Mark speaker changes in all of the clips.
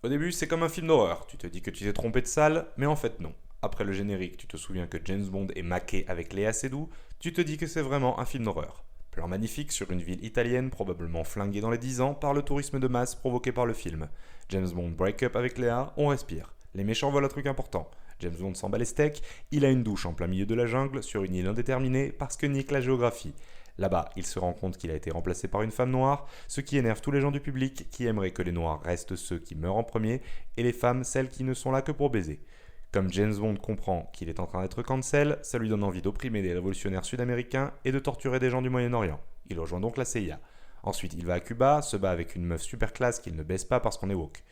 Speaker 1: Au début, c'est comme un film d'horreur. Tu te dis que tu t'es trompé de salle, mais en fait non. Après le générique, tu te souviens que James Bond est maqué avec Léa Seydoux, tu te dis que c'est vraiment un film d'horreur. Plan magnifique sur une ville italienne probablement flinguée dans les 10 ans par le tourisme de masse provoqué par le film. James Bond break up avec Léa, on respire. Les méchants veulent un truc important. James Bond s'en bat les steaks, il a une douche en plein milieu de la jungle sur une île indéterminée parce que nique la géographie. Là-bas, il se rend compte qu'il a été remplacé par une femme noire, ce qui énerve tous les gens du public qui aimeraient que les noirs restent ceux qui meurent en premier et les femmes celles qui ne sont là que pour baiser. Comme James Bond comprend qu'il est en train d'être cancel, ça lui donne envie d'opprimer des révolutionnaires sud-américains et de torturer des gens du Moyen-Orient. Il rejoint donc la CIA. Ensuite, il va à Cuba, se bat avec une meuf super classe qu'il ne baisse pas parce qu'on est woke.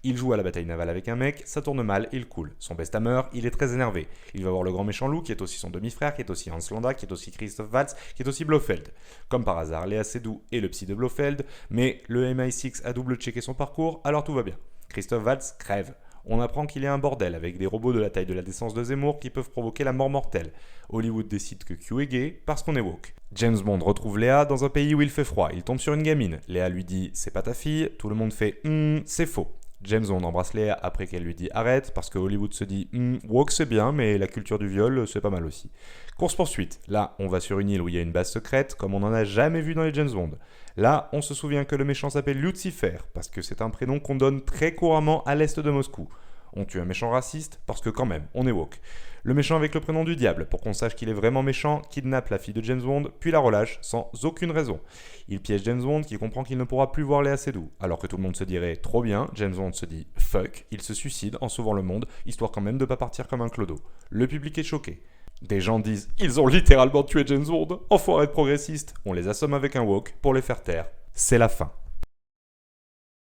Speaker 1: Il joue à la bataille navale avec un mec, ça tourne mal, il coule. Son best-hammer, il est très énervé. Il va voir le grand méchant loup, qui est aussi son demi-frère, qui est aussi Hans Landa, qui est aussi Christoph Waltz, qui est aussi Blofeld. Comme par hasard, Léa Seydoux est le psy de Blofeld, mais le MI6 a double-checké son parcours, alors tout va bien. Christoph Waltz crève. On apprend qu'il y a un bordel avec des robots de la taille de la décence de Zemmour qui peuvent provoquer la mort mortelle. Hollywood décide que Q est gay parce qu'on est woke. James Bond retrouve Léa dans un pays où il fait froid. Il tombe sur une gamine. Léa lui dit c'est pas ta fille. Tout le monde fait c'est faux. James Bond embrasse Léa après qu'elle lui dit arrête parce que Hollywood se dit woke c'est bien mais la culture du viol c'est pas mal aussi. Course poursuite. Là on va sur une île où il y a une base secrète comme on n'en a jamais vu dans les James Bond. Là on se souvient que le méchant s'appelle Lucifer parce que c'est un prénom qu'on donne très couramment à l'est de Moscou. On tue un méchant raciste parce que quand même on est woke. Le méchant avec le prénom du diable, pour qu'on sache qu'il est vraiment méchant, kidnappe la fille de James Bond, puis la relâche, sans aucune raison. Il piège James Bond qui comprend qu'il ne pourra plus voir Léa Seydoux. Alors que tout le monde se dirait trop bien, James Bond se dit fuck, il se suicide en sauvant le monde, histoire quand même de pas partir comme un clodo. Le public est choqué. Des gens disent ils ont littéralement tué James Bond, enfoirés de progressistes. On les assomme avec un wok pour les faire taire. C'est la fin.